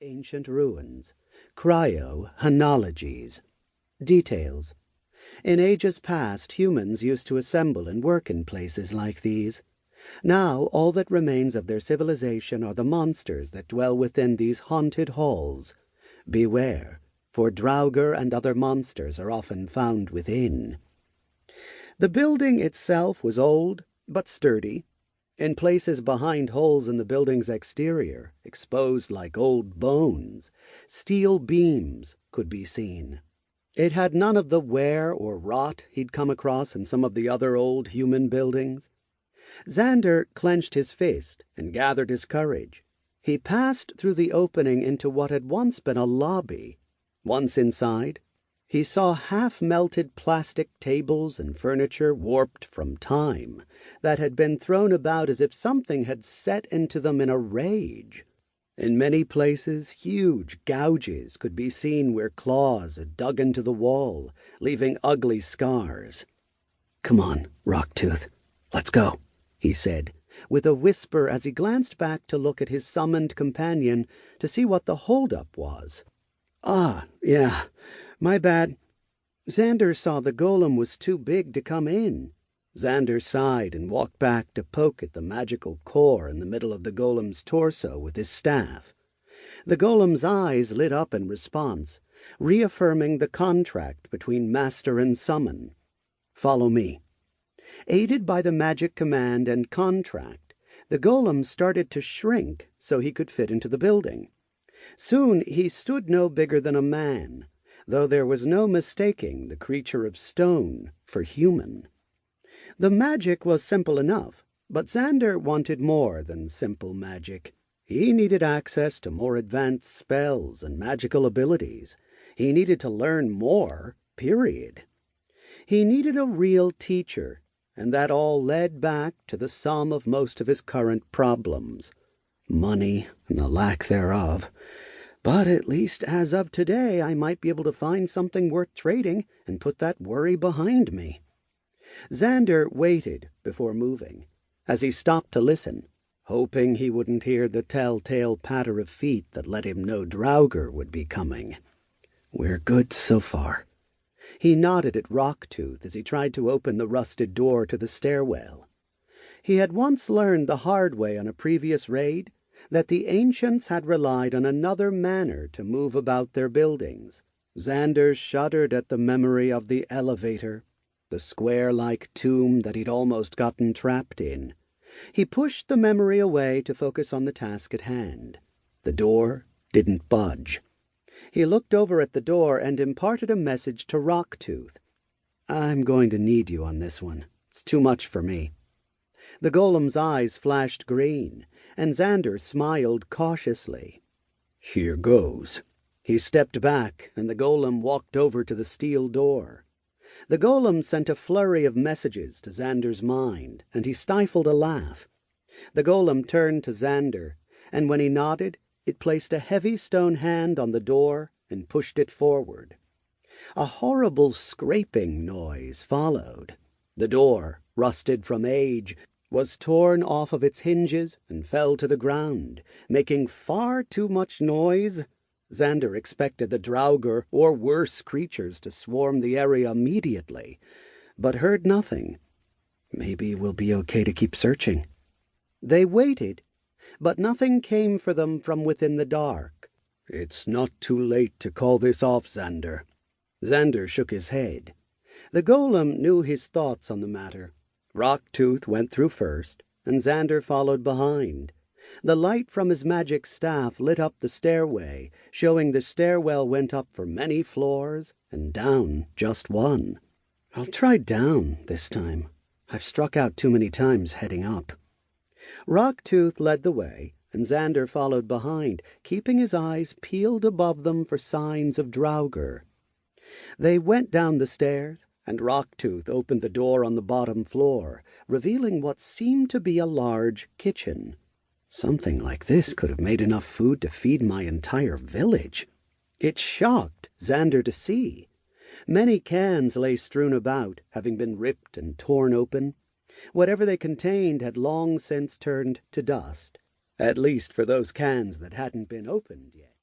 ancient ruins. Cryo-hnologies. Details. In ages past, humans used to assemble and work in places like these. Now all that remains of their civilization are the monsters that dwell within these haunted halls. Beware, for Draugr and other monsters are often found within. The building itself was old, but sturdy. In places behind holes in the building's exterior, exposed like old bones, steel beams could be seen. It had none of the wear or rot he'd come across in some of the other old human buildings. Zander clenched his fist and gathered his courage. He passed through the opening into what had once been a lobby. Once inside, he saw half-melted plastic tables and furniture warped from time that had been thrown about as if something had set into them in a rage. In many places, huge gouges could be seen where claws had dug into the wall, leaving ugly scars. "Come on, Rocktooth, let's go," he said, with a whisper as he glanced back to look at his summoned companion to see what the holdup was. "Ah, yeah, my bad." Zander saw the golem was too big to come in. Zander sighed and walked back to poke at the magical core in the middle of the golem's torso with his staff. The golem's eyes lit up in response, reaffirming the contract between master and summon. "Follow me." Aided by the magic command and contract, the golem started to shrink so he could fit into the building. Soon he stood no bigger than a man, though there was no mistaking the creature of stone for human. The magic was simple enough, but Zander wanted more than simple magic. He needed access to more advanced spells and magical abilities. He needed to learn more, period. He needed a real teacher, and that all led back to the sum of most of his current problems. Money and the lack thereof. But at least as of today, I might be able to find something worth trading and put that worry behind me. Zander waited before moving, as he stopped to listen, hoping he wouldn't hear the telltale patter of feet that let him know Draugr would be coming. "We're good so far." He nodded at Rocktooth as he tried to open the rusted door to the stairwell. He had once learned the hard way on a previous raid that the ancients had relied on another manner to move about their buildings. Zander shuddered at the memory of the elevator, the square-like tomb that he'd almost gotten trapped in. He pushed the memory away to focus on the task at hand. The door didn't budge. He looked over at the door and imparted a message to Rocktooth. "I'm going to need you on this one. It's too much for me." The golem's eyes flashed green, and Zander smiled cautiously. "Here goes." He stepped back, and the golem walked over to the steel door. The golem sent a flurry of messages to Zander's mind, and he stifled a laugh. The golem turned to Zander, and when he nodded, it placed a heavy stone hand on the door and pushed it forward. A horrible scraping noise followed. The door, rusted from age, was torn off of its hinges and fell to the ground, making far too much noise. Zander expected the Draugr or worse creatures to swarm the area immediately, but heard nothing. Maybe we'll be okay to keep searching. They waited, but nothing came for them from within the dark. "It's not too late to call this off, Zander." Zander shook his head. The golem knew his thoughts on the matter. Rocktooth went through first, and Zander followed behind. The light from his magic staff lit up the stairway, showing the stairwell went up for many floors and down just one. "I'll try down this time. I've struck out too many times heading up." Rocktooth led the way, and Zander followed behind, keeping his eyes peeled above them for signs of Draugr. They went down the stairs, and Rocktooth opened the door on the bottom floor, revealing what seemed to be a large kitchen. Something like this could have made enough food to feed my entire village. It shocked Zander to see. Many cans lay strewn about, having been ripped and torn open. Whatever they contained had long since turned to dust, at least for those cans that hadn't been opened yet.